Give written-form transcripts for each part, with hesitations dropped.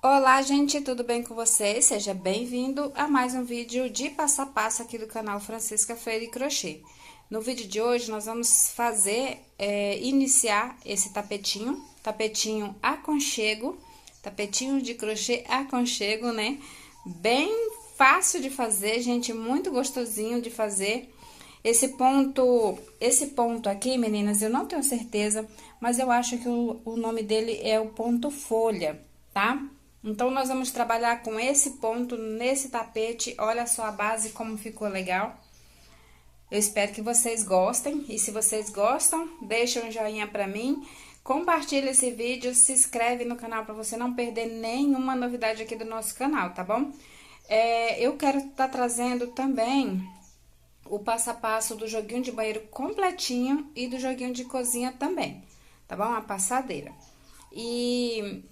Olá, gente, tudo bem com vocês? Seja bem-vindo a mais um vídeo de passo a passo aqui do canal Francisca Freire Crochê. No vídeo de hoje, nós vamos iniciar esse tapetinho aconchego, tapetinho de crochê aconchego, né? Bem fácil de fazer, gente, muito gostosinho de fazer. Esse ponto aqui, meninas, eu não tenho certeza, mas eu acho que o nome dele é o ponto folha, tá? Então, nós vamos trabalhar com esse ponto nesse tapete. Olha só a base como ficou legal. Eu espero que vocês gostem. E se vocês gostam, deixa um joinha pra mim. Compartilha esse vídeo, se inscreve no canal pra você não perder nenhuma novidade aqui do nosso canal, tá bom? Eu quero estar trazendo também o passo a passo do joguinho de banheiro completinho e do joguinho de cozinha também, tá bom? A passadeira. E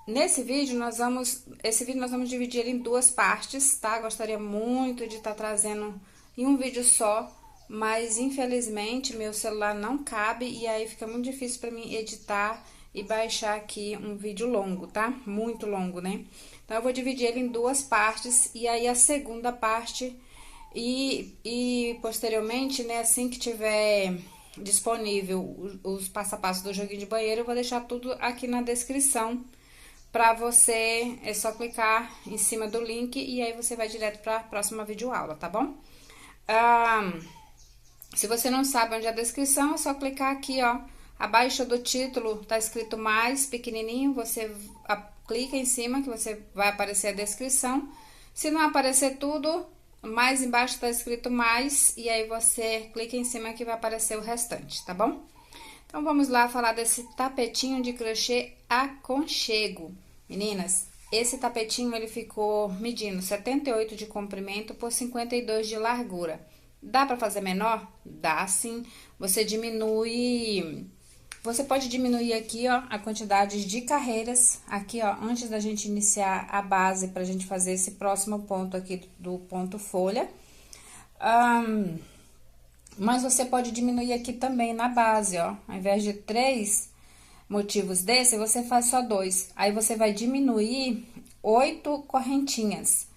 esse vídeo nós vamos dividir em duas partes, tá? Gostaria muito de estar trazendo em um vídeo só, mas infelizmente meu celular não cabe e aí fica muito difícil para mim editar e baixar aqui um vídeo longo, tá? Muito longo, né? Então, eu vou dividir ele em duas partes e aí a segunda parte e posteriormente, né, assim que tiver disponível os passo a passo do joguinho de banheiro, eu vou deixar tudo aqui na descrição para você, é só clicar em cima do link e aí você vai direto para a próxima videoaula, tá bom? Se você não sabe onde é a descrição, é só clicar aqui, ó, abaixo do título tá escrito mais pequenininho, você clica em cima que você vai aparecer a descrição. Se não aparecer tudo, mais embaixo tá escrito mais e aí você clica em cima que vai aparecer o restante, tá bom? Então, vamos lá falar desse tapetinho de crochê aconchego. Meninas, esse tapetinho, ele ficou medindo 78 de comprimento por 52 de largura. Dá pra fazer menor? Dá sim. Você pode diminuir aqui, ó, a quantidade de carreiras. Aqui, ó, antes da gente iniciar a base pra gente fazer esse próximo ponto aqui do ponto folha. Mas você pode diminuir aqui também na base, ó. Ao invés de 3 motivos desse, você faz só 2. Aí, você vai diminuir 8 correntinhas.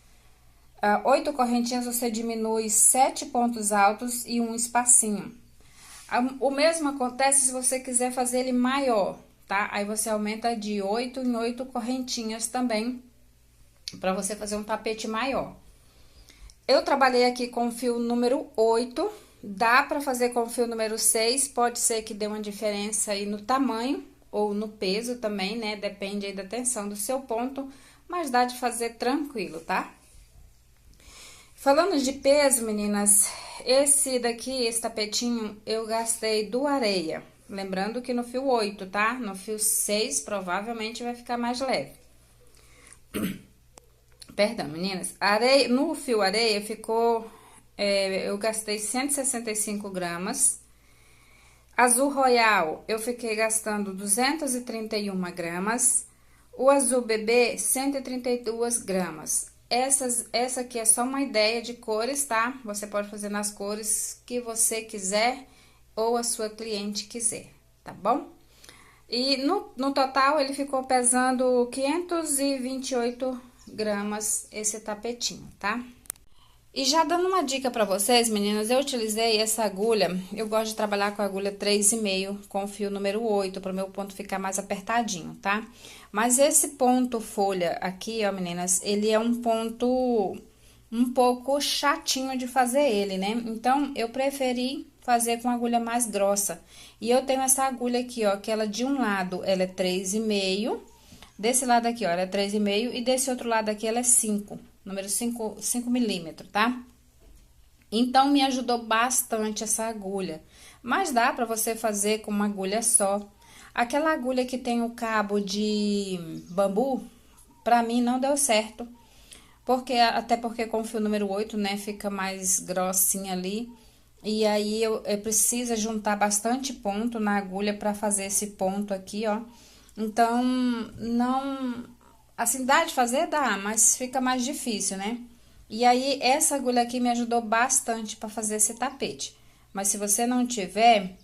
8 correntinhas, você diminui 7 pontos altos e um espacinho. O mesmo acontece se você quiser fazer ele maior, tá? Aí, você aumenta de 8 em 8 correntinhas também, pra você fazer um tapete maior. Eu trabalhei aqui com o fio número 8, dá pra fazer com o fio número 6, pode ser que dê uma diferença aí no tamanho ou no peso também, né? Depende aí da tensão do seu ponto, mas dá de fazer tranquilo, tá? Falando de peso, meninas, esse tapetinho, eu gastei do areia. Lembrando que no fio 8, tá? No fio 6, provavelmente vai ficar mais leve. Perdão, meninas. No fio areia ficou... eu gastei 165 gramas. Azul royal, eu fiquei gastando 231 gramas. O azul bebê, 132 gramas. Essa aqui é só uma ideia de cores, tá? Você pode fazer nas cores que você quiser ou a sua cliente quiser, tá bom? E no total, ele ficou pesando 528 gramas esse tapetinho, tá? E já dando uma dica pra vocês, meninas, eu utilizei essa agulha, eu gosto de trabalhar com a agulha 3,5 com o fio número 8, para o meu ponto ficar mais apertadinho, tá? Mas esse ponto folha aqui, ó, meninas, ele é um ponto um pouco chatinho de fazer ele, né? Então, eu preferi fazer com agulha mais grossa. E eu tenho essa agulha aqui, ó, que ela de um lado, ela é 3,5, desse lado aqui, ó, ela é 3,5 e desse outro lado aqui ela é 5, número 5 milímetros, tá? Então, me ajudou bastante essa agulha. Mas dá pra você fazer com uma agulha só. Aquela agulha que tem o cabo de bambu, pra mim não deu certo. Até porque com o fio número 8, né, fica mais grossinha ali. E aí, eu preciso juntar bastante ponto na agulha pra fazer esse ponto aqui, ó. Então, não... Assim, dá de fazer? Dá, mas fica mais difícil, né? E aí, essa agulha aqui me ajudou bastante pra fazer esse tapete. Mas se você não tiver,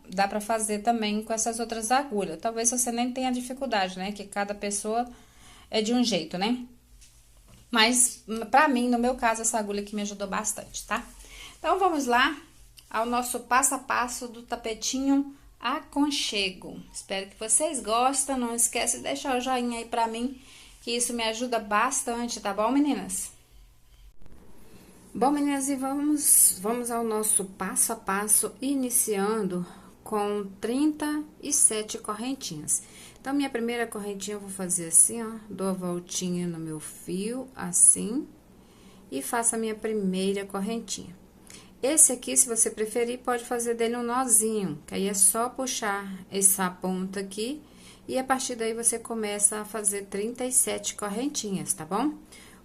dá pra fazer também com essas outras agulhas. Talvez você nem tenha dificuldade, né? Que cada pessoa é de um jeito, né? Mas, pra mim, no meu caso, essa agulha aqui me ajudou bastante, tá? Então, vamos lá ao nosso passo a passo do tapetinho aconchego. Espero que vocês gostem. Não esquece de deixar o joinha aí pra mim, que isso me ajuda bastante, tá bom, meninas? Bom, meninas, e vamos ao nosso passo a passo, iniciando com 37 correntinhas. Então, minha primeira correntinha eu vou fazer assim, ó, dou a voltinha no meu fio, assim, e faço a minha primeira correntinha. Esse aqui, se você preferir, pode fazer dele um nozinho, que aí é só puxar essa ponta aqui, e a partir daí você começa a fazer 37 correntinhas, tá bom?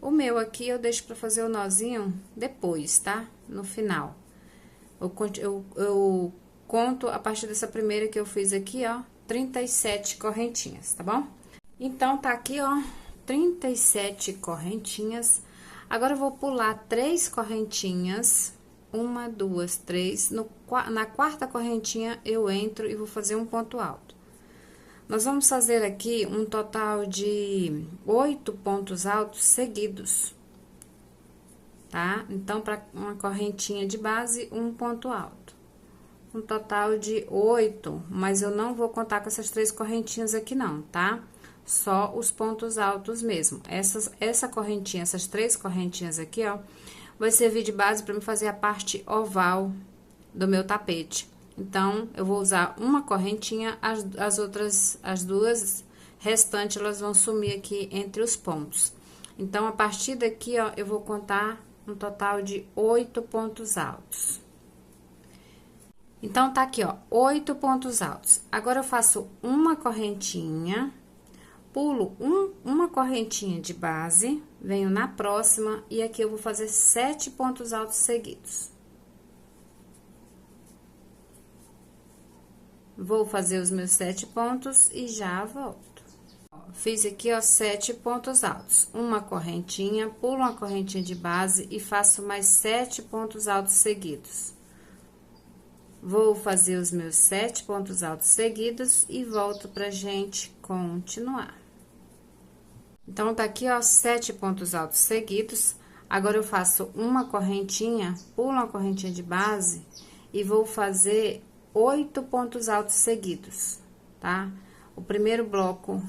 O meu aqui eu deixo pra fazer o nozinho depois, tá? No final. Eu conto a partir dessa primeira que eu fiz aqui, ó, 37 correntinhas, tá bom? Então, tá aqui, ó, 37 correntinhas. Agora, eu vou pular 3 correntinhas, 1, 2, 3. Na quarta correntinha, eu entro e vou fazer um ponto alto. Nós vamos fazer aqui um total de 8 pontos altos seguidos, tá? Então, para uma correntinha de base, um ponto alto. Um total de 8, mas eu não vou contar com essas 3 correntinhas aqui não, tá? Só os pontos altos mesmo. Essa correntinha, essas 3 correntinhas aqui, ó, vai servir de base para me fazer a parte oval do meu tapete. Então, eu vou usar uma correntinha, as duas restantes, elas vão sumir aqui entre os pontos. Então, a partir daqui, ó, eu vou contar um total de 8 pontos altos. Então, tá aqui, ó, 8 pontos altos. Agora, eu faço uma correntinha, pulo uma correntinha de base, venho na próxima, e aqui eu vou fazer 7 pontos altos seguidos. Vou fazer os meus 7 pontos e já volto. Fiz aqui, ó, 7 pontos altos. Uma correntinha, pulo uma correntinha de base e faço mais 7 pontos altos seguidos. Vou fazer os meus 7 pontos altos seguidos e volto pra gente continuar. Então, tá aqui, ó, 7 pontos altos seguidos. Agora, eu faço uma correntinha, pulo uma correntinha de base e vou fazer 8 pontos altos seguidos, tá? O primeiro bloco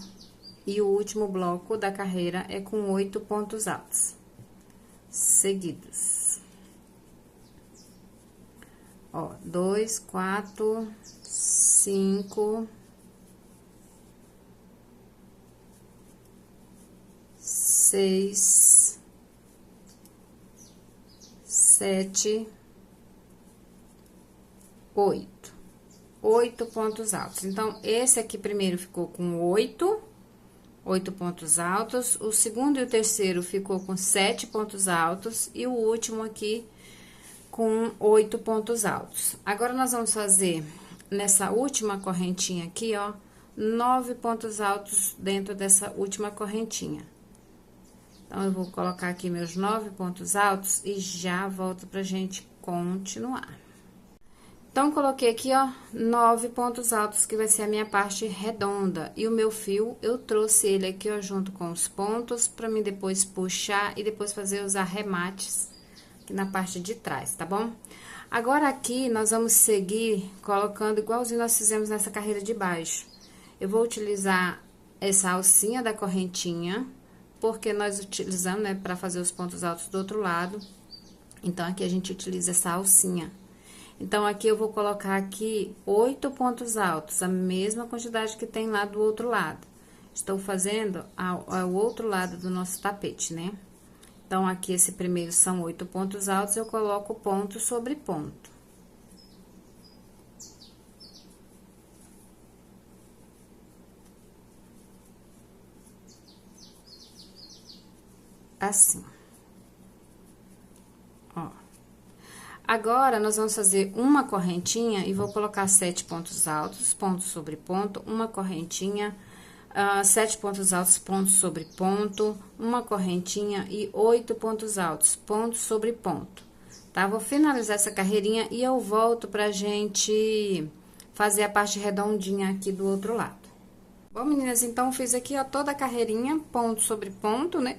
e o último bloco da carreira é com 8 pontos altos seguidos. Ó, 2, 4, 5, 6, 7, 8. 8 pontos altos. Então, esse aqui primeiro ficou com 8 pontos altos. O segundo e o terceiro ficou com 7 pontos altos. E o último aqui com 8 pontos altos. Agora, nós vamos fazer nessa última correntinha aqui, ó, 9 pontos altos dentro dessa última correntinha. Então, eu vou colocar aqui meus 9 pontos altos e já volto pra gente continuar. Então, coloquei aqui, ó, 9 pontos altos, que vai ser a minha parte redonda. E o meu fio, eu trouxe ele aqui, ó, junto com os pontos, pra mim depois puxar e depois fazer os arremates aqui na parte de trás, tá bom? Agora, aqui, nós vamos seguir colocando igualzinho nós fizemos nessa carreira de baixo. Eu vou utilizar essa alcinha da correntinha, porque nós utilizamos, né, pra fazer os pontos altos do outro lado. Então, aqui a gente utiliza essa alcinha. Então, aqui eu vou colocar aqui 8 pontos altos, a mesma quantidade que tem lá do outro lado. Estou fazendo ao outro lado do nosso tapete, né? Então, aqui esse primeiro são 8 pontos altos, eu coloco ponto sobre ponto. Assim. Ó. Agora, nós vamos fazer uma correntinha e vou colocar 7 pontos altos, ponto sobre ponto, uma correntinha, 7 pontos altos, ponto sobre ponto, uma correntinha e 8 pontos altos, ponto sobre ponto, tá? Vou finalizar essa carreirinha e eu volto pra gente fazer a parte redondinha aqui do outro lado. Bom, meninas, então fiz aqui, ó, toda a carreirinha, ponto sobre ponto, né?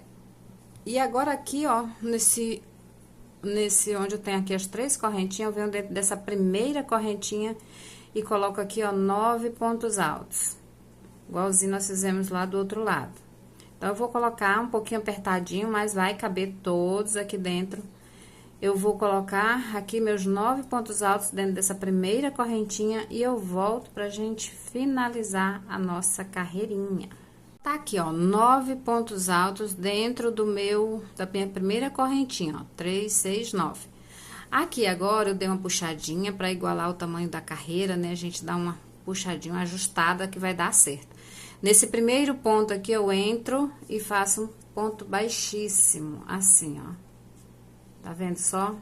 E agora aqui, ó, nesse onde eu tenho aqui as 3 correntinhas, eu venho dentro dessa primeira correntinha e coloco aqui, ó, 9 pontos altos. Igualzinho nós fizemos lá do outro lado. Então, eu vou colocar um pouquinho apertadinho, mas vai caber todos aqui dentro. Eu vou colocar aqui meus 9 pontos altos dentro dessa primeira correntinha e eu volto pra gente finalizar a nossa carreirinha. Tá aqui, ó, 9 pontos altos dentro da minha primeira correntinha, ó, 3, 6, 9. Aqui agora eu dei uma puxadinha pra igualar o tamanho da carreira, né? A gente dá uma puxadinha, uma ajustada que vai dar certo. Nesse primeiro ponto aqui eu entro e faço um ponto baixíssimo, assim, ó. Tá vendo só?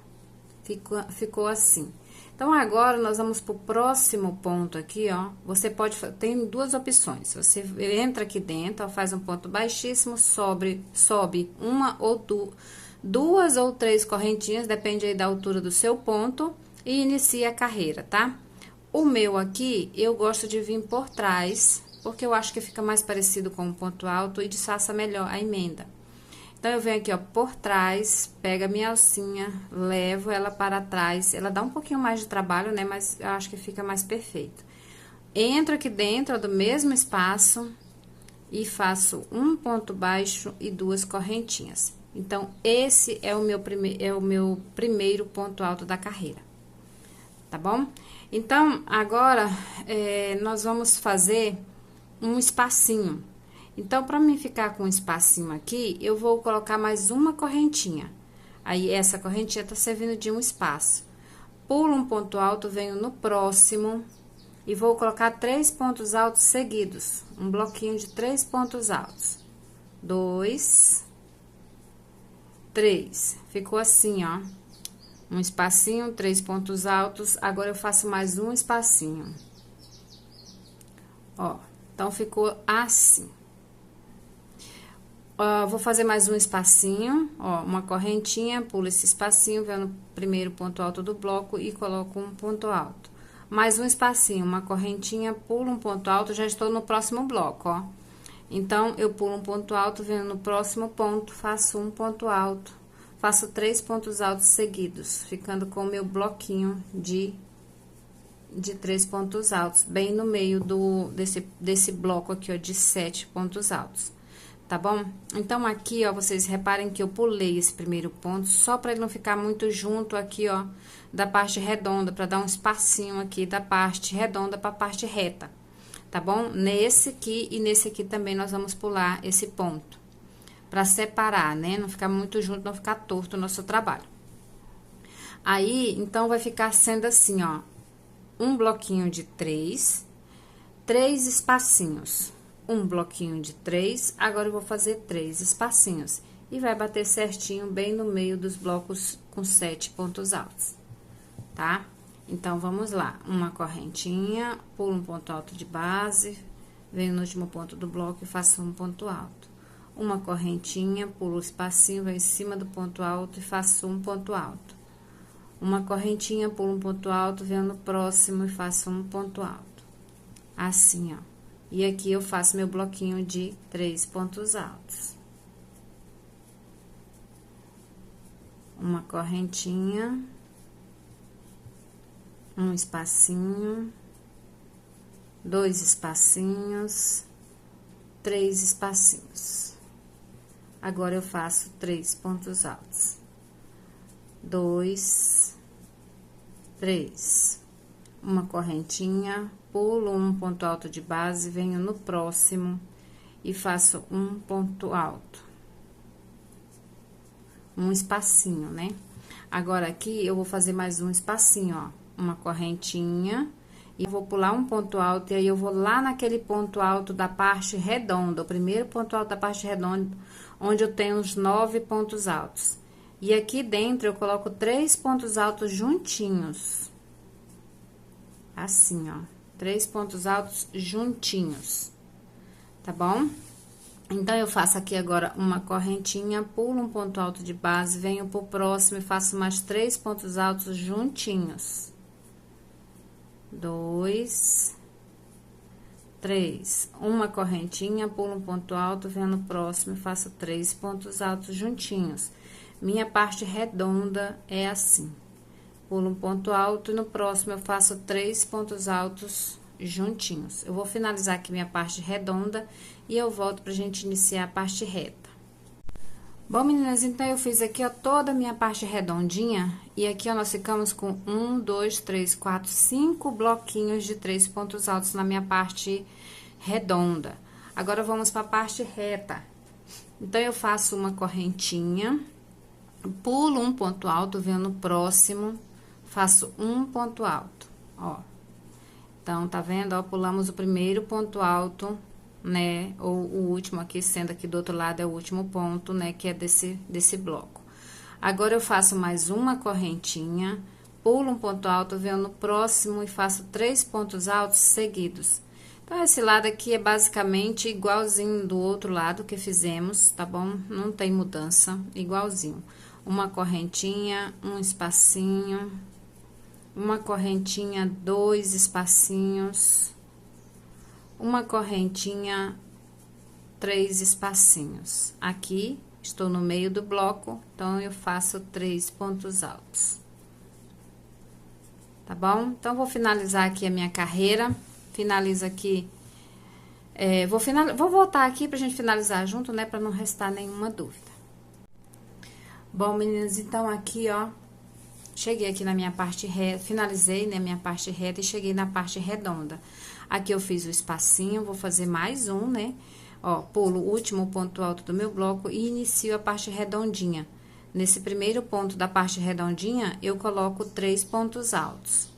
Ficou assim. Então, agora, nós vamos pro próximo ponto aqui, ó. Você tem 2 opções. Você entra aqui dentro, ó, faz um ponto baixíssimo, sobe uma ou 2 ou 3 correntinhas, depende aí da altura do seu ponto, e inicia a carreira, tá? O meu aqui, eu gosto de vir por trás, porque eu acho que fica mais parecido com um ponto alto e disfarça melhor a emenda. Então, eu venho aqui, ó, por trás, pego a minha alcinha, levo ela para trás. Ela dá um pouquinho mais de trabalho, né? Mas eu acho que fica mais perfeito. Entro aqui dentro, ó, do mesmo espaço e faço um ponto baixo e 2 correntinhas. Então, esse é o meu primeiro ponto alto da carreira. Tá bom? Então, agora, nós vamos fazer um espacinho. Então, para mim ficar com um espacinho aqui, eu vou colocar mais uma correntinha. Aí, essa correntinha tá servindo de um espaço. Pulo um ponto alto, venho no próximo e vou colocar 3 pontos altos seguidos. Um bloquinho de 3 pontos altos. 2, 3. Ficou assim, ó. Um espacinho, 3 pontos altos. Agora, eu faço mais um espacinho. Ó, então, ficou assim. Vou fazer mais um espacinho, ó, uma correntinha, pulo esse espacinho, venho no primeiro ponto alto do bloco e coloco um ponto alto. Mais um espacinho, uma correntinha, pulo um ponto alto, já estou no próximo bloco, ó. Então, eu pulo um ponto alto, venho no próximo ponto, faço um ponto alto, faço 3 pontos altos seguidos, ficando com o meu bloquinho de 3 pontos altos, bem no meio desse bloco aqui, ó, de 7 pontos altos. Tá bom? Então, aqui, ó, vocês reparem que eu pulei esse primeiro ponto, só pra ele não ficar muito junto aqui, ó, da parte redonda, pra dar um espacinho aqui da parte redonda pra parte reta, tá bom? Nesse aqui e nesse aqui também nós vamos pular esse ponto, pra separar, né? Não ficar muito junto, não ficar torto o nosso trabalho. Aí, então, vai ficar sendo assim, ó, um bloquinho de 3 espacinhos. Um bloquinho de 3, agora eu vou fazer 3 espacinhos. E vai bater certinho bem no meio dos blocos com 7 pontos altos, tá? Então, vamos lá. Uma correntinha, pulo um ponto alto de base, venho no último ponto do bloco e faço um ponto alto. Uma correntinha, pulo o espacinho, venho em cima do ponto alto e faço um ponto alto. Uma correntinha, pulo um ponto alto, venho no próximo e faço um ponto alto. Assim, ó. E aqui eu faço meu bloquinho de 3 pontos altos. Uma correntinha, um espacinho, 2 espacinhos, 3 espacinhos. Agora, eu faço 3 pontos altos. 2, 3. Uma correntinha, pulo um ponto alto de base, venho no próximo e faço um ponto alto. Um espacinho, né? Agora, aqui, eu vou fazer mais um espacinho, ó. Uma correntinha e vou pular um ponto alto e aí eu vou lá naquele ponto alto da parte redonda, o primeiro ponto alto da parte redonda, onde eu tenho os 9 pontos altos. E aqui dentro, eu coloco 3 pontos altos juntinhos. Assim, ó, 3 pontos altos juntinhos, tá bom? Então, eu faço aqui agora uma correntinha, pulo um ponto alto de base, venho pro próximo e faço mais 3 pontos altos juntinhos. 2, 3, uma correntinha, pulo um ponto alto, venho no próximo e faço 3 pontos altos juntinhos. Minha parte redonda é assim. Pulo um ponto alto e no próximo eu faço 3 pontos altos juntinhos. Eu vou finalizar aqui minha parte redonda e eu volto pra gente iniciar a parte reta. Bom, meninas, então eu fiz aqui, ó, toda a minha parte redondinha. E aqui, ó, nós ficamos com 1, 2, 3, 4, 5 bloquinhos de 3 pontos altos na minha parte redonda. Agora, vamos para a parte reta. Então, eu faço uma correntinha, pulo um ponto alto, venho no próximo, faço um ponto alto, ó. Então, tá vendo, ó, pulamos o primeiro ponto alto, né, ou o último aqui, sendo aqui do outro lado é o último ponto, né, que é desse bloco. Agora, eu faço mais uma correntinha, pulo um ponto alto, venho no próximo e faço 3 pontos altos seguidos. Então, esse lado aqui é basicamente igualzinho do outro lado que fizemos, tá bom? Não tem mudança, igualzinho. Uma correntinha, um espacinho, uma correntinha, 2 espacinhos, uma correntinha, 3 espacinhos. Aqui, estou no meio do bloco, então, eu faço 3 pontos altos. Tá bom? Então, vou finalizar aqui a minha carreira. Finalizo aqui. Vou voltar aqui pra gente finalizar junto, né? Pra não restar nenhuma dúvida. Bom, meninas, então, aqui, ó. Cheguei aqui na minha parte reta, finalizei, né, minha parte reta e cheguei na parte redonda. Aqui eu fiz o espacinho, vou fazer mais um, né? Ó, pulo o último ponto alto do meu bloco e inicio a parte redondinha. Nesse primeiro ponto da parte redondinha, eu coloco 3 pontos altos.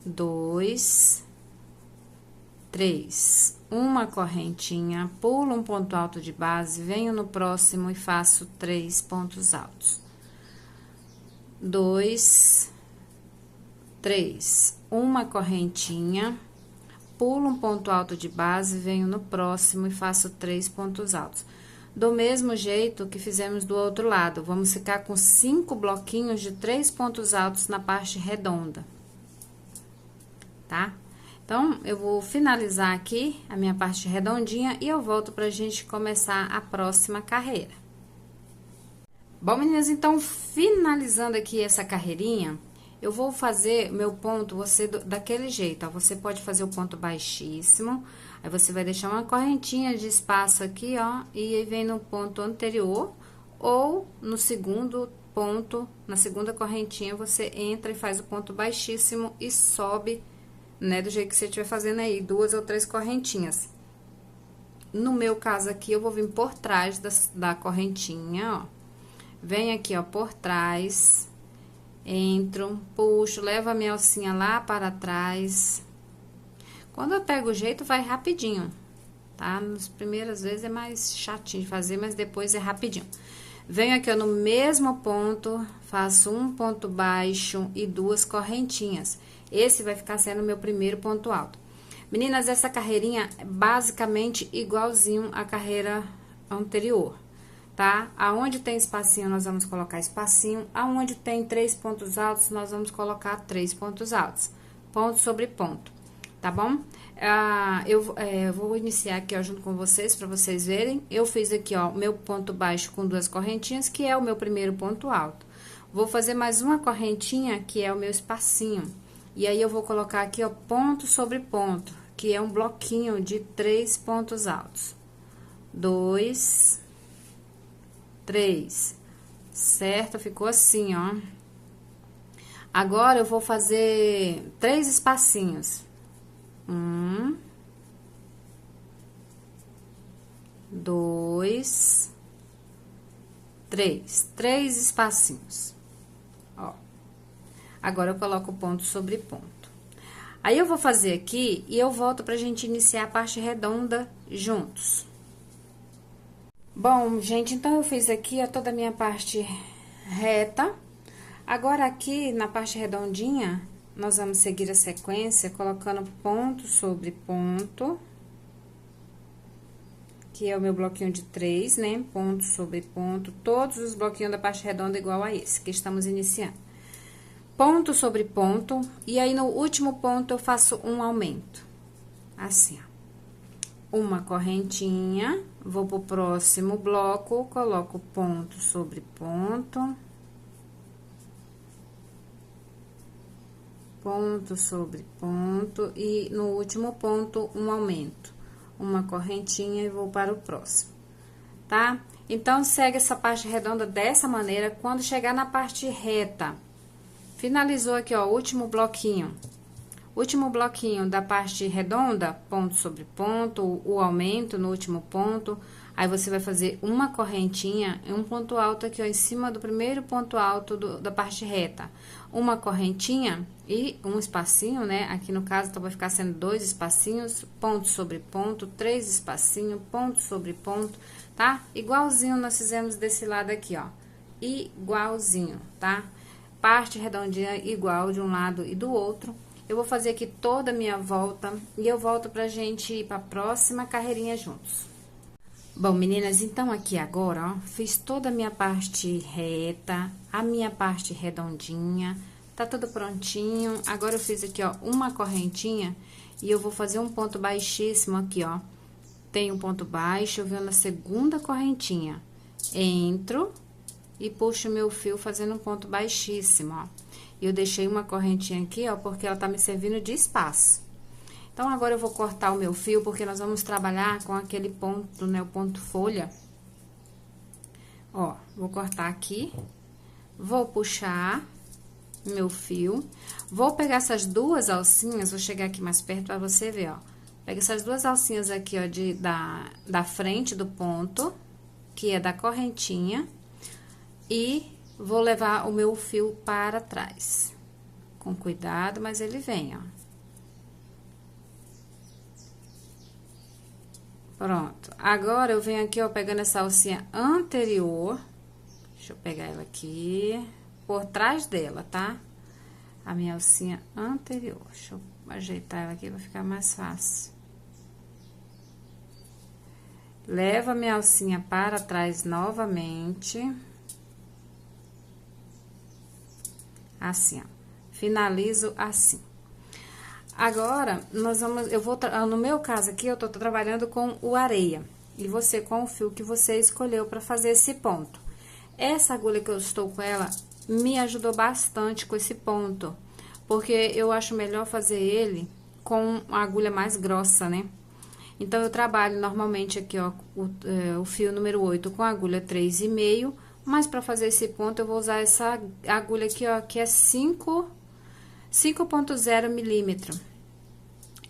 2, 3. Uma correntinha, pulo um ponto alto de base, venho no próximo e faço 3 pontos altos. 2, 3. Uma correntinha, pulo um ponto alto de base, venho no próximo e faço 3 pontos altos. Do mesmo jeito que fizemos do outro lado, vamos ficar com 5 bloquinhos de 3 pontos altos na parte redonda. Tá? Então, eu vou finalizar aqui a minha parte redondinha e eu volto pra gente começar a próxima carreira. Bom, meninas, então, finalizando aqui essa carreirinha, eu vou fazer meu ponto, daquele jeito, ó. Você pode fazer o ponto baixíssimo, aí você vai deixar uma correntinha de espaço aqui, ó, e aí vem no ponto anterior, ou no segundo ponto, na segunda correntinha, você entra e faz o ponto baixíssimo e sobe, né, do jeito que você estiver fazendo aí, 2 ou 3 correntinhas. No meu caso aqui, eu vou vir por trás da correntinha, ó. Venho aqui, ó, por trás, entro, puxo, levo a minha alcinha lá para trás. Quando eu pego o jeito, vai rapidinho, tá? Nas primeiras vezes é mais chatinho de fazer, mas depois é rapidinho. Venho aqui, ó, no mesmo ponto, faço um ponto baixo e 2 correntinhas. Esse vai ficar sendo o meu primeiro ponto alto. Meninas, essa carreirinha é basicamente igualzinho à carreira anterior, tá? Aonde tem espacinho, nós vamos colocar espacinho. Aonde tem 3 pontos altos, nós vamos colocar 3 pontos altos. Ponto sobre ponto, tá bom? Eu vou iniciar aqui, ó, junto com vocês, pra vocês verem. Eu fiz aqui, ó, meu ponto baixo com 2 correntinhas, que é o meu primeiro ponto alto. Vou fazer mais uma correntinha, que é o meu espacinho. E aí, eu vou colocar aqui, ó, ponto sobre ponto, que é um bloquinho de 3 pontos altos. 2, 3, certo? Ficou assim, ó. Agora, eu vou fazer 3 espacinhos. 1, 2, 3. 3 espacinhos. Ó. Agora, eu coloco ponto sobre ponto. Aí, eu vou fazer aqui e eu volto pra gente iniciar a parte redonda juntos. Bom, gente, então, eu fiz aqui, ó, toda a minha parte reta. Agora, aqui, na parte redondinha, nós vamos seguir a sequência colocando ponto sobre ponto, que é o meu bloquinho de 3, né? Ponto sobre ponto, todos os bloquinhos da parte redonda igual a esse que estamos iniciando. Ponto sobre ponto, e aí no último ponto eu faço um aumento. assim, ó. Uma correntinha, vou pro próximo bloco, coloco ponto sobre ponto. Ponto sobre ponto e no último ponto um aumento. Uma correntinha e vou para o próximo, tá? Então, segue essa parte redonda dessa maneira. Quando chegar na parte reta, finalizou aqui, ó, o último bloquinho. Último bloquinho da parte redonda, ponto sobre ponto, o aumento no último ponto. Aí, você vai fazer uma correntinha e um ponto alto aqui, ó, em cima do primeiro ponto alto da parte reta. Uma correntinha e um espacinho, né? Aqui no caso, então, vai ficar sendo 2 espacinhos, ponto sobre ponto, 3 espacinhos, ponto sobre ponto, tá? Igualzinho nós fizemos desse lado aqui, ó. Igualzinho, tá? Parte redondinha igual de um lado e do outro. Eu vou fazer aqui toda a minha volta e eu volto pra gente ir pra próxima carreirinha juntos. Bom, meninas, então aqui agora, ó, fiz toda a minha parte reta, a minha parte redondinha, tá tudo prontinho. Agora, eu fiz aqui, ó, uma correntinha e eu vou fazer um ponto baixíssimo aqui, ó. Tem um ponto baixo, eu venho na segunda correntinha, entro e puxo meu fio fazendo um ponto baixíssimo, ó. E eu deixei uma correntinha aqui, ó, porque ela tá me servindo de espaço. Então, agora eu vou cortar o meu fio, porque nós vamos trabalhar com aquele ponto, né, o ponto folha. Ó, vou cortar aqui, vou puxar meu fio, vou pegar essas duas alcinhas, vou chegar aqui mais perto pra você ver, ó. Pega essas duas alcinhas aqui, ó, da frente do ponto, que é da correntinha, e vou levar o meu fio para trás. Com cuidado, mas ele vem, ó. Pronto. Agora, eu venho aqui, ó, pegando essa alcinha anterior. Deixa eu pegar ela aqui, por trás dela, tá? A minha alcinha anterior. Deixa eu ajeitar ela aqui, vai ficar mais fácil. Levo a minha alcinha para trás novamente. Assim, ó. Finalizo assim. Agora, no meu caso aqui, eu tô trabalhando com o areia. E você com o fio que você escolheu para fazer esse ponto. Essa agulha que eu estou com ela, me ajudou bastante com esse ponto. Porque eu acho melhor fazer ele com a agulha mais grossa, né? Então, eu trabalho normalmente aqui, ó, o fio número 8 com a agulha 3,5. Mas para fazer esse ponto, eu vou usar essa agulha aqui, ó, que é 5,0 milímetro.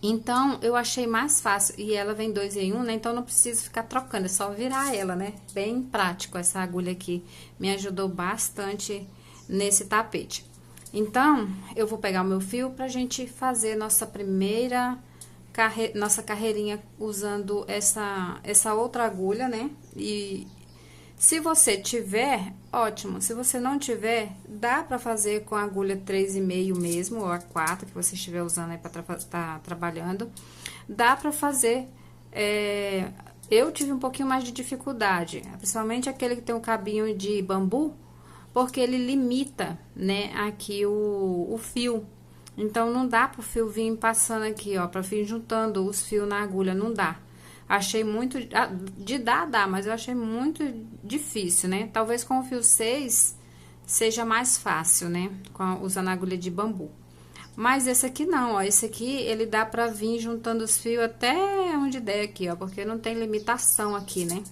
Então, eu achei mais fácil. E ela vem 2 em 1, né? Então, não preciso ficar trocando, é só virar ela, né? Bem prático essa agulha aqui. Me ajudou bastante nesse tapete. Então, eu vou pegar o meu fio pra gente fazer nossa primeira nossa carreirinha usando essa outra agulha, né? E se você tiver, ótimo. Se você não tiver, dá pra fazer com a agulha 3,5 mesmo, ou a 4 que você estiver usando aí pra tá trabalhando. Dá pra fazer. Eu tive um pouquinho mais de dificuldade, principalmente aquele que tem um cabinho de bambu, porque ele limita, né, aqui o fio. Então, não dá pro fio vir passando aqui, ó, pra vir juntando os fios na agulha, não dá. Achei muito... dá, mas eu achei muito difícil, né? Talvez com o fio 6 seja mais fácil, né? Usando a agulha de bambu. Mas esse aqui não, ó. Esse aqui, ele dá pra vir juntando os fios até onde der aqui, ó. Porque não tem limitação aqui, né?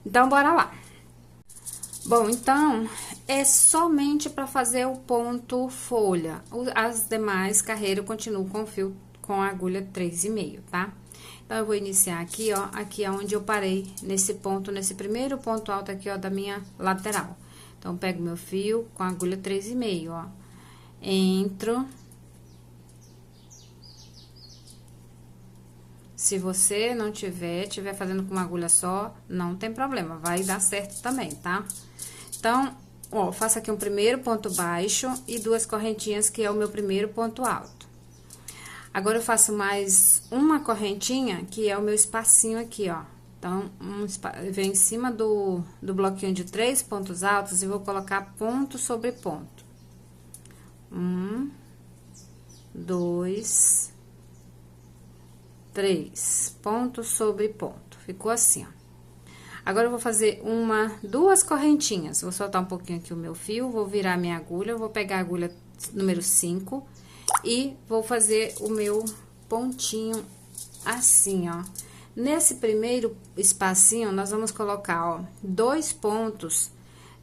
Então, bora lá. Bom, então, é somente pra fazer o ponto folha. As demais carreiras eu continuo com o fio com a agulha 3,5, tá? Então, eu vou iniciar aqui, ó, aqui é onde eu parei, nesse ponto, nesse primeiro ponto alto aqui, ó, da minha lateral. Então, pego meu fio com a agulha 3,5, ó, entro. Se você não tiver fazendo com uma agulha só, não tem problema, vai dar certo também, tá? Então, ó, faço aqui um primeiro ponto baixo e 2 correntinhas, que é o meu primeiro ponto alto. Agora, eu faço mais uma correntinha, que é o meu espacinho aqui, ó. Então, eu venho em cima do bloquinho de 3 pontos altos e vou colocar ponto sobre ponto. 1, 2, 3, ponto sobre ponto. Ficou assim, ó. Agora, eu vou fazer duas correntinhas. Vou soltar um pouquinho aqui o meu fio, vou virar minha agulha, vou pegar a agulha número 5 e vou fazer o meu pontinho assim, ó. Nesse primeiro espacinho, nós vamos colocar, ó, 2 pontos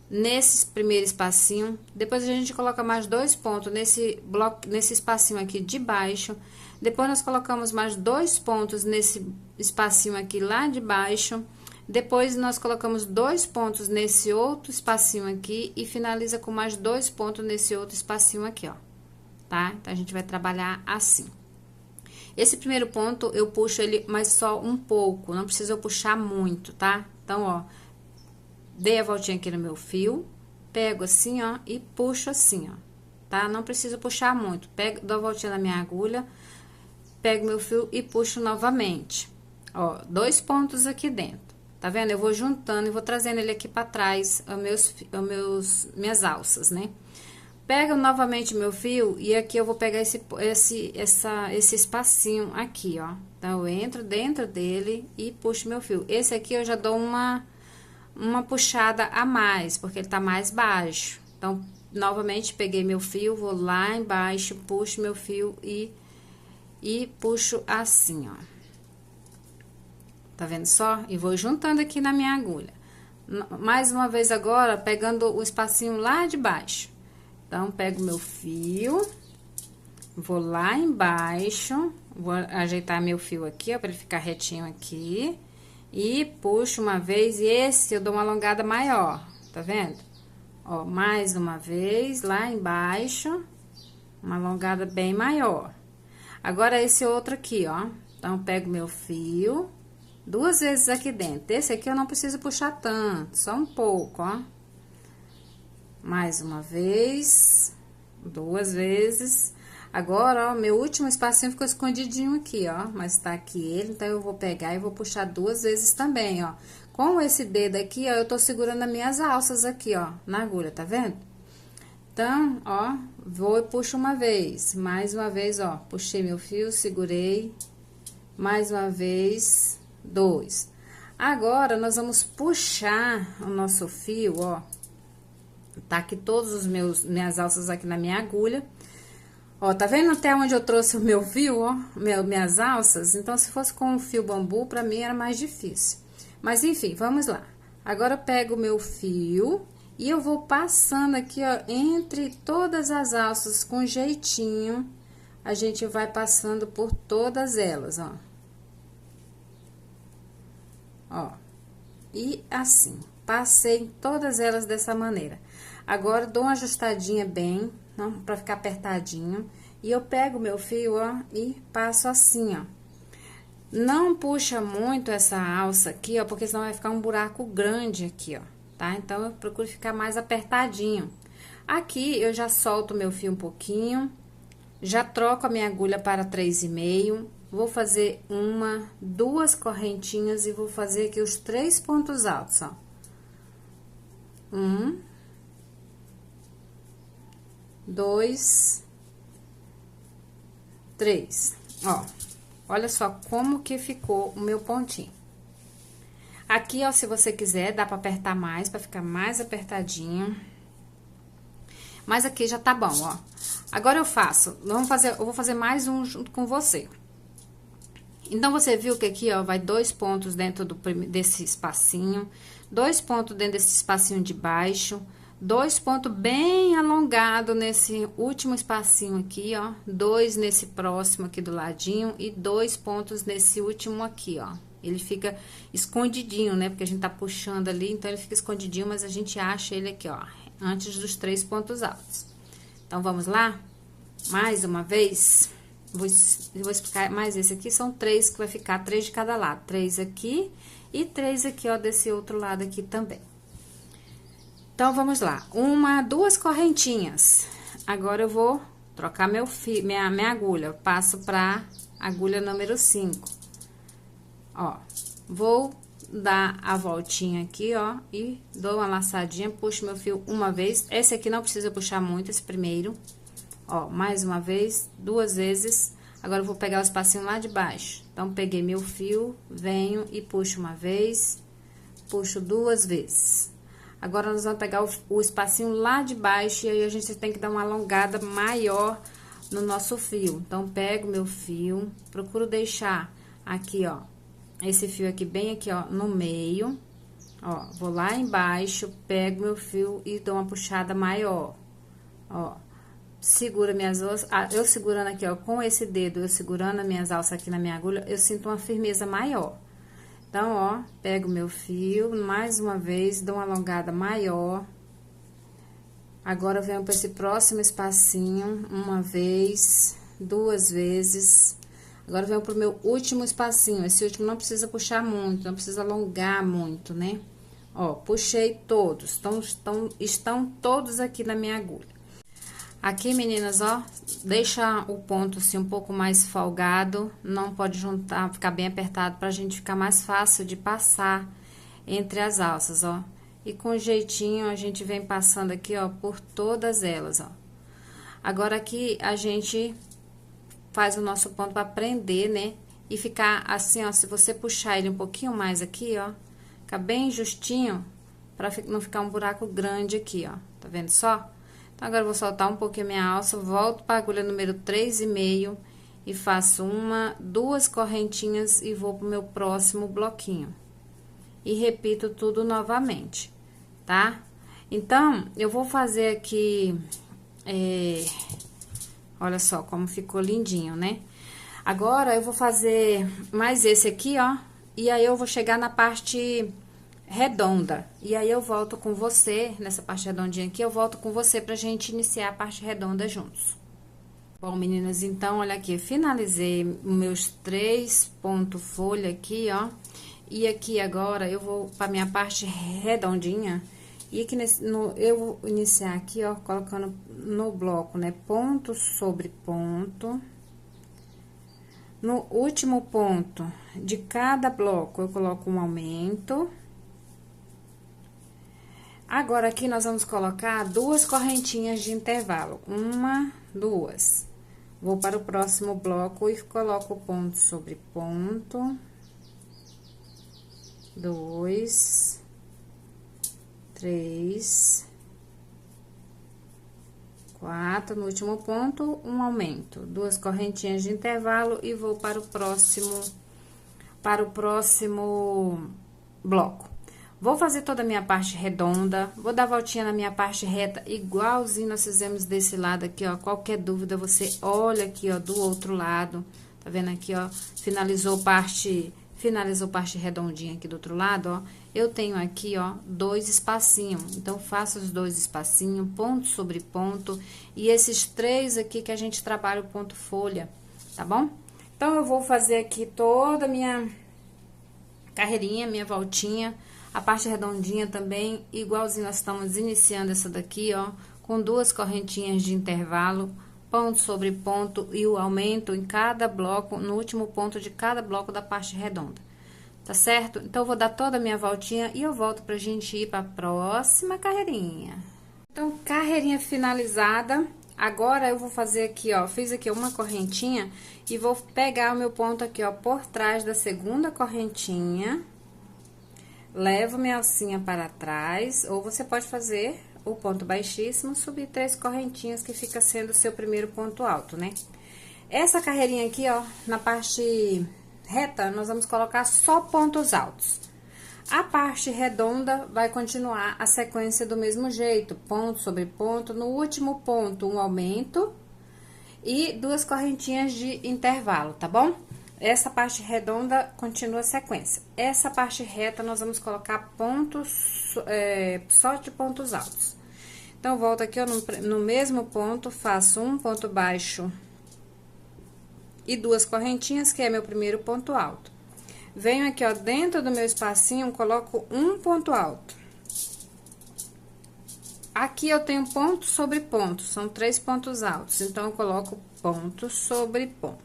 nesse primeiro espacinho. Depois a gente coloca mais 2 pontos nesse bloco, nesse espacinho aqui de baixo. Depois nós colocamos mais 2 pontos nesse espacinho aqui lá de baixo. Depois nós colocamos 2 pontos nesse outro espacinho aqui e finaliza com mais 2 pontos nesse outro espacinho aqui, ó. Tá? Então a gente vai trabalhar assim. Esse primeiro ponto eu puxo ele, mas só um pouco, não precisa eu puxar muito, tá? Então, ó, dei a voltinha aqui no meu fio, pego assim, ó, e puxo assim, ó, tá? Não precisa puxar muito. Pego, dou a voltinha na minha agulha, pego meu fio e puxo novamente. Ó, 2 pontos aqui dentro, tá vendo? Eu vou juntando e vou trazendo ele aqui pra trás, minhas alças, né? Pego novamente meu fio e aqui eu vou pegar esse espacinho aqui, ó. Então, eu entro dentro dele e puxo meu fio. Esse aqui eu já dou uma puxada a mais, porque ele tá mais baixo. Então, novamente, peguei meu fio, vou lá embaixo, puxo meu fio e puxo assim, ó. Tá vendo só? E vou juntando aqui na minha agulha. Mais uma vez agora, pegando o espacinho lá de baixo. Então, pego meu fio, vou lá embaixo, vou ajeitar meu fio aqui, ó, pra ele ficar retinho aqui. E puxo uma vez, e esse eu dou uma alongada maior, tá vendo? Ó, mais uma vez, lá embaixo, uma alongada bem maior. Agora, esse outro aqui, ó. Então, pego meu fio, 2 vezes aqui dentro. Esse aqui eu não preciso puxar tanto, só um pouco, ó. Mais uma vez, 2 vezes. Agora, ó, meu último espacinho ficou escondidinho aqui, ó. Mas tá aqui ele, então eu vou pegar e vou puxar 2 vezes também, ó. Com esse dedo aqui, ó, eu tô segurando as minhas alças aqui, ó, na agulha, tá vendo? Então, ó, vou e puxo uma vez. Mais uma vez, ó, puxei meu fio, segurei. Mais uma vez, 2. Agora, nós vamos puxar o nosso fio, ó. Tá aqui todos os minhas alças aqui na minha agulha. Ó, tá vendo até onde eu trouxe o meu fio, ó? Minhas alças? Então, se fosse com o fio bambu, pra mim era mais difícil. Mas, enfim, vamos lá. Agora, eu pego o meu fio e eu vou passando aqui, ó, entre todas as alças com jeitinho. A gente vai passando por todas elas, ó. Ó. E assim, passei em todas elas dessa maneira. Agora, dou uma ajustadinha bem, não, pra ficar apertadinho. E eu pego o meu fio, ó, e passo assim, ó. Não puxa muito essa alça aqui, ó, porque senão vai ficar um buraco grande aqui, ó, tá? Então, eu procuro ficar mais apertadinho. Aqui, eu já solto o meu fio um pouquinho, já troco a minha agulha para 3,5. Vou fazer 1, 2 correntinhas e vou fazer aqui os 3 pontos altos, ó. 1, 2, 3. Ó, olha só como que ficou o meu pontinho. Aqui, ó, se você quiser, dá pra apertar mais, pra ficar mais apertadinho. Mas aqui já tá bom, ó. Agora eu vou fazer mais um junto com você. Então, você viu que aqui, ó, vai 2 pontos dentro desse espacinho, 2 pontos dentro desse espacinho de baixo, 2 pontos bem alongado nesse último espacinho aqui, ó, 2 nesse próximo aqui do ladinho e 2 pontos nesse último aqui, ó. Ele fica escondidinho, né? Porque a gente tá puxando ali, então ele fica escondidinho, mas a gente acha ele aqui, ó, antes dos 3 pontos altos. Então, vamos lá? Mais uma vez. Vou explicar mais esse aqui, são 3 que vai ficar, 3 de cada lado. 3 aqui e 3 aqui, ó, desse outro lado aqui também. Então, vamos lá. 1, 2 correntinhas. Agora, eu vou trocar minha agulha. Eu passo pra agulha número 5. Ó, vou dar a voltinha aqui, ó, e dou uma laçadinha, puxo meu fio uma vez. Esse aqui não precisa puxar muito, esse primeiro. Ó, mais uma vez, 2 vezes. Agora, eu vou pegar o espacinho lá de baixo. Então, peguei meu fio, venho e puxo uma vez, puxo 2 vezes. Agora, nós vamos pegar o espacinho lá de baixo e aí a gente tem que dar uma alongada maior no nosso fio. Então, pego meu fio, procuro deixar aqui, ó, esse fio aqui bem aqui, ó, no meio. Ó, vou lá embaixo, pego meu fio e dou uma puxada maior. Ó, segura minhas alças, eu segurando aqui, ó, com esse dedo, eu segurando as minhas alças aqui na minha agulha, eu sinto uma firmeza maior. Então, ó, pego meu fio, mais uma vez, dou uma alongada maior. Agora, venho para esse próximo espacinho, uma vez, 2 vezes. Agora, venho pro meu último espacinho. Esse último não precisa puxar muito, não precisa alongar muito, né? Ó, puxei todos, estão todos aqui na minha agulha. Aqui, meninas, ó, deixa o ponto assim um pouco mais folgado, não pode juntar, ficar bem apertado pra gente ficar mais fácil de passar entre as alças, ó. E com jeitinho a gente vem passando aqui, ó, por todas elas, ó. Agora aqui a gente faz o nosso ponto pra prender, né? E ficar assim, ó, se você puxar ele um pouquinho mais aqui, ó, fica bem justinho, pra não ficar um buraco grande aqui, ó. Tá vendo só? Então, agora eu vou soltar um pouquinho a minha alça, volto para a agulha número 3,5 e faço 1, 2 correntinhas e vou pro meu próximo bloquinho. E repito tudo novamente, tá? Então, eu vou fazer aqui, olha só como ficou lindinho, né? Agora, eu vou fazer mais esse aqui, ó, e aí eu vou chegar na parte redonda. E aí, eu volto com você, nessa parte redondinha aqui, eu volto com você pra gente iniciar a parte redonda juntos. Bom, meninas, então, olha aqui, finalizei meus 3 pontos folha aqui, ó. E aqui agora, eu vou pra minha parte redondinha. E aqui eu vou iniciar aqui, ó, colocando no bloco, né, ponto sobre ponto. No último ponto de cada bloco, eu coloco um aumento. Agora, aqui, nós vamos colocar 2 correntinhas de intervalo. 1, 2. Vou para o próximo bloco e coloco ponto sobre ponto. 2, 3, 4. No último ponto, um aumento. 2 correntinhas de intervalo e vou para o próximo bloco. Vou fazer toda a minha parte redonda, vou dar voltinha na minha parte reta, igualzinho nós fizemos desse lado aqui, ó. Qualquer dúvida, você olha aqui, ó, do outro lado. Tá vendo aqui, ó? Finalizou parte redondinha aqui do outro lado, ó. Eu tenho aqui, ó, 2 espacinhos. Então, faço os 2 espacinhos, ponto sobre ponto. E esses 3 aqui que a gente trabalha o ponto folha, tá bom? Então, eu vou fazer aqui toda a minha carreirinha, minha voltinha. A parte redondinha também, igualzinho nós estamos iniciando essa daqui, ó, com 2 correntinhas de intervalo, ponto sobre ponto e o aumento em cada bloco, no último ponto de cada bloco da parte redonda, tá certo? Então, eu vou dar toda a minha voltinha e eu volto pra gente ir pra próxima carreirinha. Então, carreirinha finalizada. Agora, eu vou fazer aqui, ó, fiz aqui uma correntinha e vou pegar o meu ponto aqui, ó, por trás da segunda correntinha. Levo minha alcinha para trás, ou você pode fazer o ponto baixíssimo, subir 3 correntinhas, que fica sendo o seu primeiro ponto alto, né? Essa carreirinha aqui, ó, na parte reta, nós vamos colocar só pontos altos. A parte redonda vai continuar a sequência do mesmo jeito, ponto sobre ponto. No último ponto, um aumento e 2 correntinhas de intervalo, tá bom? Essa parte redonda continua a sequência. Essa parte reta, nós vamos colocar pontos, só de pontos altos. Então, volto aqui, ó, no mesmo ponto, faço um ponto baixo e 2 correntinhas, que é meu primeiro ponto alto. Venho aqui, ó, dentro do meu espacinho, coloco um ponto alto. Aqui, eu tenho ponto sobre ponto, são 3 pontos altos. Então, eu coloco ponto sobre ponto.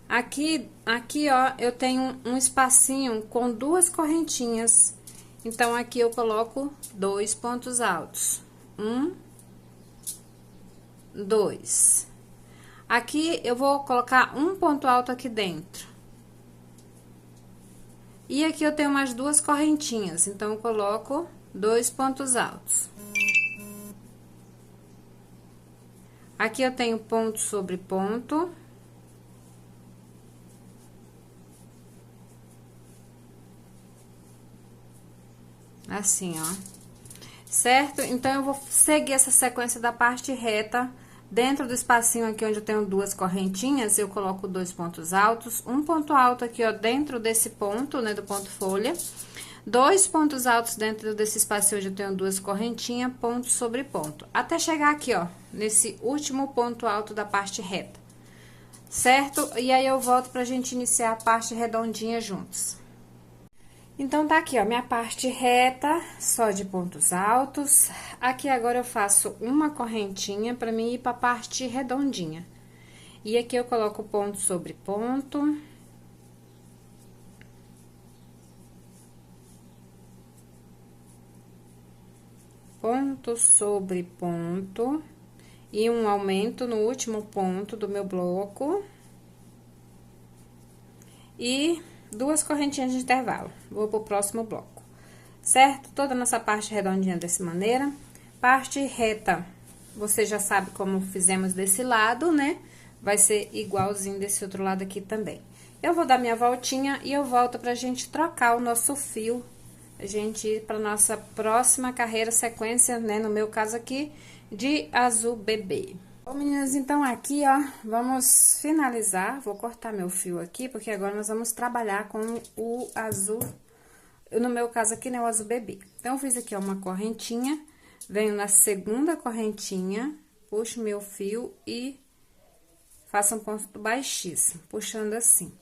Aqui, ó, eu tenho um espacinho com 2 correntinhas. Então, aqui eu coloco 2 pontos altos. 1, 2. Aqui, eu vou colocar um ponto alto aqui dentro. E aqui eu tenho mais duas correntinhas, então eu coloco 2 pontos altos. Aqui eu tenho ponto sobre ponto. Assim, ó. Certo? Então, eu vou seguir essa sequência da parte reta. Dentro do espacinho aqui onde eu tenho duas correntinhas, eu coloco 2 pontos altos. Um ponto alto aqui, ó, dentro desse ponto, né, do ponto folha. 2 pontos altos dentro desse espacinho onde eu tenho duas correntinhas, ponto sobre ponto. Até chegar aqui, ó, nesse último ponto alto da parte reta. Certo? E aí, eu volto pra gente iniciar a parte redondinha juntos. Então, tá aqui, ó, minha parte reta, só de pontos altos. Aqui agora eu faço uma correntinha pra mim ir pra parte redondinha. E aqui eu coloco ponto sobre ponto. Ponto sobre ponto. E um aumento no último ponto do meu bloco. E duas correntinhas de intervalo. Vou pro próximo bloco, certo? Toda a nossa parte redondinha dessa maneira. Parte reta, você já sabe como fizemos desse lado, né? Vai ser igualzinho desse outro lado aqui também. Eu vou dar minha voltinha e eu volto pra gente trocar o nosso fio. A gente ir pra nossa próxima carreira, sequência, né? No meu caso aqui, de azul bebê. Bom, meninas, então aqui, ó, vamos finalizar. Vou cortar meu fio aqui, porque agora nós vamos trabalhar com o azul, no meu caso aqui, né, o azul bebê. Então, eu fiz aqui, ó, uma correntinha, venho na segunda correntinha, puxo meu fio e faço um ponto baixíssimo, puxando assim.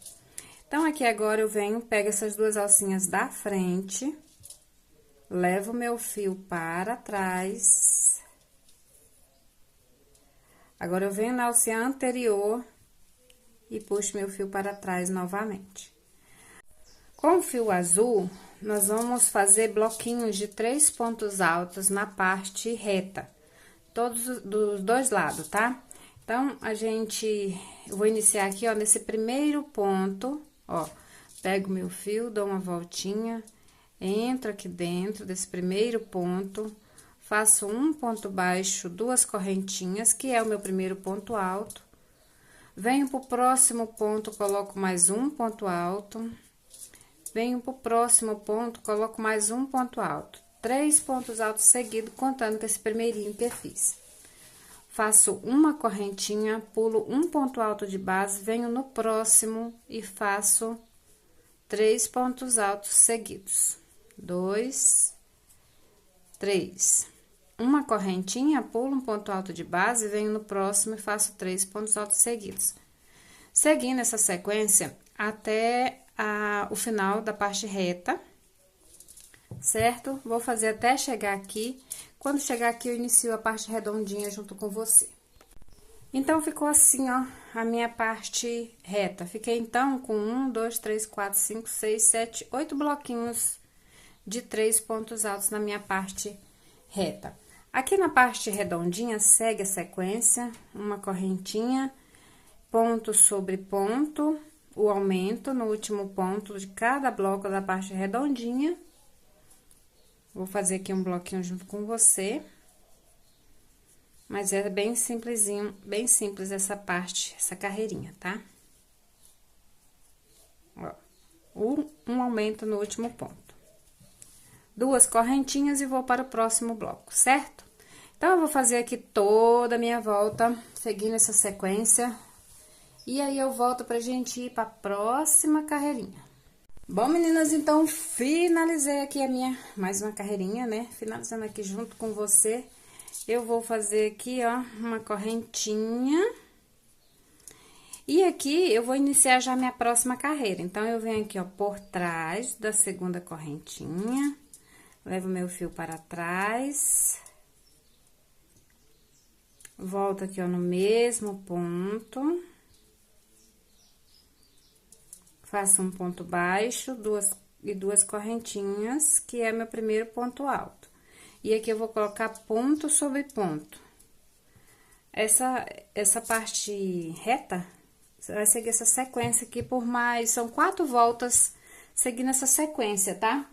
Então, aqui agora eu venho, pego essas duas alcinhas da frente, levo meu fio para trás. Agora, eu venho na alcinha anterior e puxo meu fio para trás novamente. Com o fio azul, nós vamos fazer bloquinhos de 3 pontos altos na parte reta. Todos dos dois lados, tá? Então, eu vou iniciar aqui, ó, nesse primeiro ponto, ó. Pego meu fio, dou uma voltinha, entro aqui dentro desse primeiro ponto. Faço um ponto baixo, duas correntinhas, que é o meu primeiro ponto alto. Venho pro próximo ponto, coloco mais um ponto alto. Venho pro próximo ponto, coloco mais um ponto alto. 3 pontos altos seguidos, contando com esse primeirinho que eu fiz. Faço uma correntinha, pulo um ponto alto de base, venho no próximo e faço 3 pontos altos seguidos. 2, 3. Uma correntinha, pulo um ponto alto de base, venho no próximo e faço 3 pontos altos seguidos. Seguindo essa sequência até o final da parte reta, certo? Vou fazer até chegar aqui. Quando chegar aqui, eu inicio a parte redondinha junto com você. Então, ficou assim, ó, a minha parte reta. Fiquei, então, com 1, 2, 3, 4, 5, 6, 7, 8 bloquinhos de 3 pontos altos na minha parte reta. Aqui na parte redondinha, segue a sequência, uma correntinha, ponto sobre ponto, o aumento no último ponto de cada bloco da parte redondinha. Vou fazer aqui um bloquinho junto com você. Mas é bem simplesinho, bem simples essa parte, essa carreirinha, tá? Ó, um aumento no último ponto. Duas correntinhas e vou para o próximo bloco, certo? Então, eu vou fazer aqui toda a minha volta, seguindo essa sequência. E aí, eu volto pra gente ir pra próxima carreirinha. Bom, meninas, então, finalizei aqui mais uma carreirinha, né? Finalizando aqui junto com você. Eu vou fazer aqui, ó, uma correntinha. E aqui, eu vou iniciar já a minha próxima carreira. Então, eu venho aqui, ó, por trás da segunda correntinha. Levo meu fio para trás. Volto aqui, ó, no mesmo ponto. Faço um ponto baixo, duas correntinhas, que é meu primeiro ponto alto. E aqui eu vou colocar ponto sobre ponto. essa parte reta, você vai seguir essa sequência aqui por mais, são 4 voltas seguindo essa sequência, tá?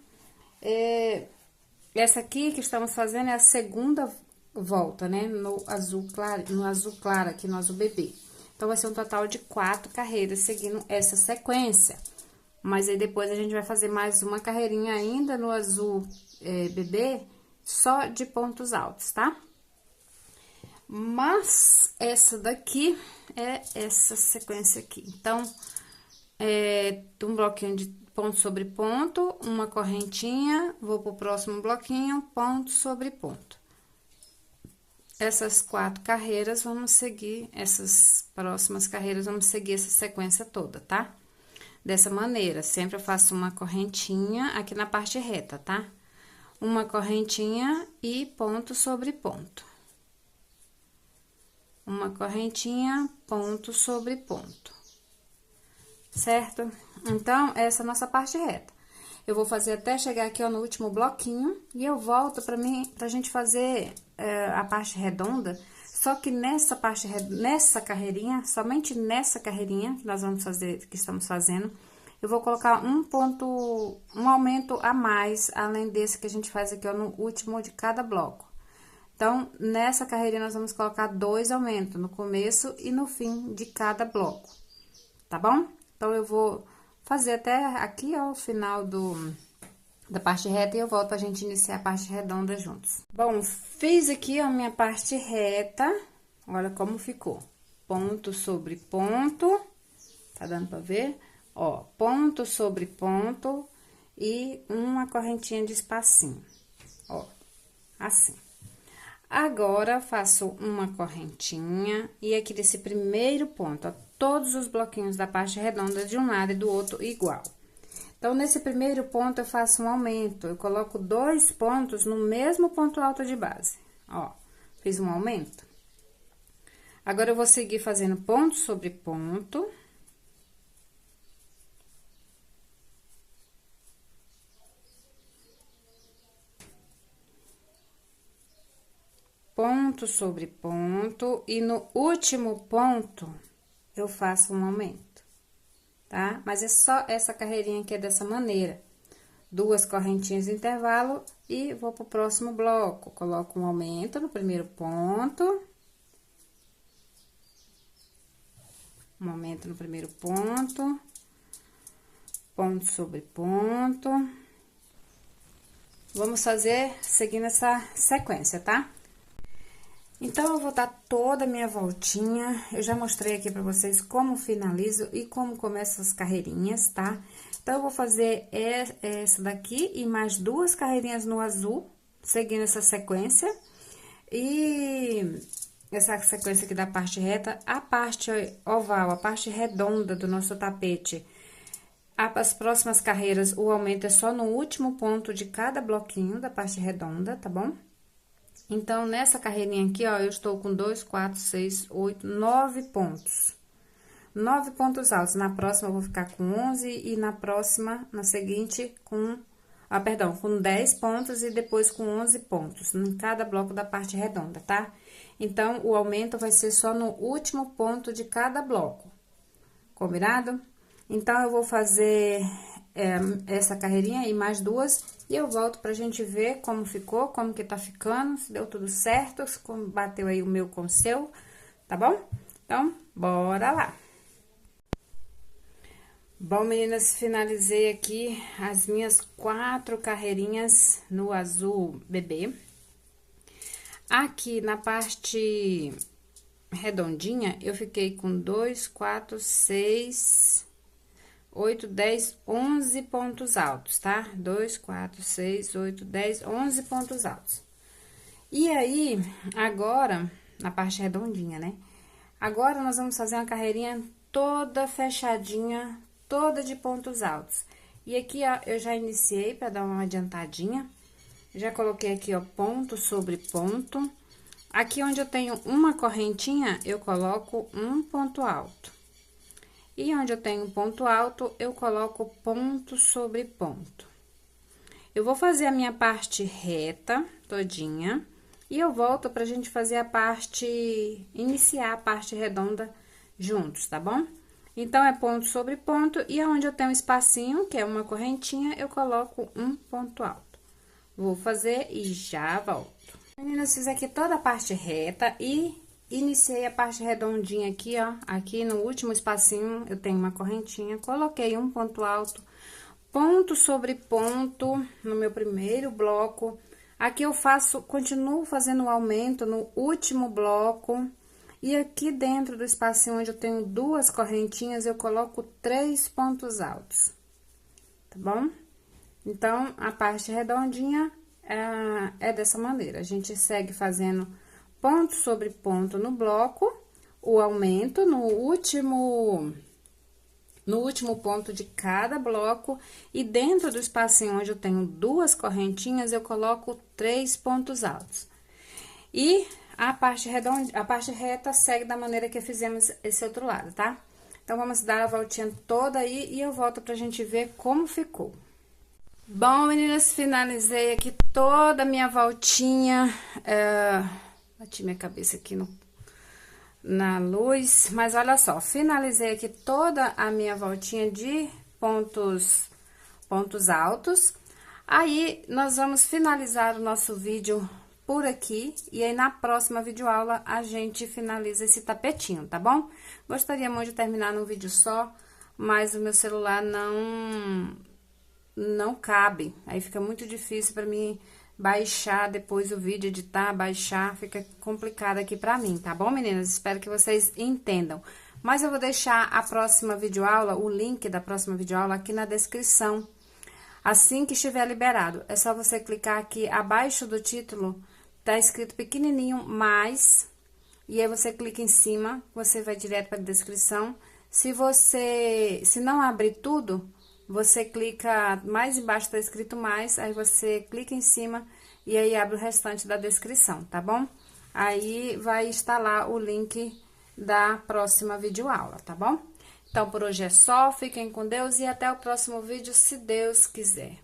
Essa aqui que estamos fazendo é a segunda volta, né? No azul claro aqui, no azul bebê. Então, vai ser um total de 4 carreiras seguindo essa sequência. Mas aí, depois, a gente vai fazer mais uma carreirinha ainda no azul bebê, só de pontos altos, tá? Mas, essa daqui é essa sequência aqui. Então, um bloquinho de ponto sobre ponto, uma correntinha, vou pro próximo bloquinho, ponto sobre ponto. Essas 4 carreiras, vamos seguir, essas próximas carreiras, vamos seguir essa sequência toda, tá? Dessa maneira, sempre eu faço uma correntinha aqui na parte reta, tá? Uma correntinha e ponto sobre ponto. Uma correntinha, ponto sobre ponto. Certo? Então, essa é a nossa parte reta. Eu vou fazer até chegar aqui, ó, no último bloquinho, e eu volto pra gente fazer a parte redonda, só que nessa carreirinha, somente nessa carreirinha que nós vamos fazer, que estamos fazendo, eu vou colocar um aumento a mais, além desse que a gente faz aqui, ó, no último de cada bloco. Então, nessa carreirinha, nós vamos colocar 2 aumentos, no começo e no fim de cada bloco, tá bom? Então, eu vou fazer até aqui, ó, o final da parte reta e eu volto pra gente iniciar a parte redonda juntos. Bom, fiz aqui, ó, a minha parte reta, olha como ficou. Ponto sobre ponto, tá dando pra ver? Ó, ponto sobre ponto e uma correntinha de espacinho, ó, assim. Agora, faço uma correntinha e aqui desse primeiro ponto, ó, todos os bloquinhos da parte redonda de um lado e do outro igual. Então, nesse primeiro ponto, eu faço um aumento, eu coloco 2 pontos no mesmo ponto alto de base, ó, fiz um aumento. Agora, eu vou seguir fazendo ponto sobre ponto. Ponto sobre ponto, e no último ponto, eu faço um aumento, tá? Mas é só essa carreirinha aqui é dessa maneira. 2 correntinhas de intervalo e vou pro próximo bloco. Coloco um aumento no primeiro ponto. Um aumento no primeiro ponto. Ponto sobre ponto. Vamos fazer seguindo essa sequência, tá? Então, eu vou dar toda a minha voltinha, eu já mostrei aqui pra vocês como finalizo e como começo as carreirinhas, tá? Então, eu vou fazer essa daqui e mais 2 carreirinhas no azul, seguindo essa sequência. E essa sequência aqui da parte reta, a parte oval, a parte redonda do nosso tapete. As próximas carreiras, o aumento é só no último ponto de cada bloquinho da parte redonda, tá bom? Então, nessa carreirinha aqui, ó, eu estou com 2, 4, 6, 8, 9 pontos. 9 pontos altos. Na próxima, eu vou ficar com 11 e na próxima, na seguinte, com 10 pontos e depois com 11 pontos, em cada bloco da parte redonda, tá? Então, o aumento vai ser só no último ponto de cada bloco. Combinado? Então, eu vou fazer essa carreirinha e mais 2 e eu volto pra gente ver como ficou, como que tá ficando, se deu tudo certo, se bateu aí o meu com o seu, tá bom? Então, bora lá! Bom, meninas, finalizei aqui as minhas 4 carreirinhas no azul bebê. Aqui na parte redondinha, eu fiquei com 2, 4, 6... 8, 10, 11 pontos altos, tá? 2, 4, 6, 8, 10, 11 pontos altos. E aí, agora, na parte redondinha, né? Agora, nós vamos fazer uma carreirinha toda fechadinha, toda de pontos altos. E aqui, ó, eu já iniciei pra dar uma adiantadinha. Já coloquei aqui, ó, ponto sobre ponto. Aqui, onde eu tenho uma correntinha, eu coloco um ponto alto. E onde eu tenho ponto alto, eu coloco ponto sobre ponto. Eu vou fazer a minha parte reta todinha e eu volto pra gente fazer iniciar a parte redonda juntos, tá bom? Então, é ponto sobre ponto, e aonde eu tenho um espacinho, que é uma correntinha, eu coloco um ponto alto. Vou fazer e já volto. Meninas, fiz aqui toda a parte reta e iniciei a parte redondinha aqui, ó. Aqui no último espacinho, eu tenho uma correntinha, coloquei um ponto alto, ponto sobre ponto no meu primeiro bloco. Aqui eu continuo fazendo o aumento no último bloco. E aqui dentro do espacinho onde eu tenho duas correntinhas, eu coloco 3 pontos altos, tá bom? Então, a parte redondinha é dessa maneira. A gente segue fazendo ponto sobre ponto no bloco, o aumento no último ponto de cada bloco, e dentro do espacinho onde eu tenho duas correntinhas, eu coloco 3 pontos altos. E a parte reta segue da maneira que fizemos esse outro lado, tá? Então, vamos dar a voltinha toda aí e eu volto pra gente ver como ficou. Bom, meninas, finalizei aqui toda a minha voltinha. Bati minha cabeça aqui na luz, mas olha só, finalizei aqui toda a minha voltinha de pontos altos. Aí, nós vamos finalizar o nosso vídeo por aqui, e aí na próxima videoaula a gente finaliza esse tapetinho, tá bom? Gostaria muito de terminar num vídeo só, mas o meu celular não cabe, aí fica muito difícil pra mim baixar depois o vídeo, editar, baixar, fica complicado aqui pra mim, tá bom, meninas? Espero que vocês entendam. Mas eu vou deixar a próxima videoaula, o link da próxima videoaula aqui na descrição. Assim que estiver liberado, é só você clicar aqui abaixo do título, tá escrito pequenininho, mais, e aí você clica em cima, você vai direto para a descrição. Se não abrir tudo, você clica mais embaixo, tá escrito mais, aí você clica em cima e aí abre o restante da descrição, tá bom? Aí vai estar lá o link da próxima videoaula, tá bom? Então, por hoje é só, fiquem com Deus e até o próximo vídeo, se Deus quiser.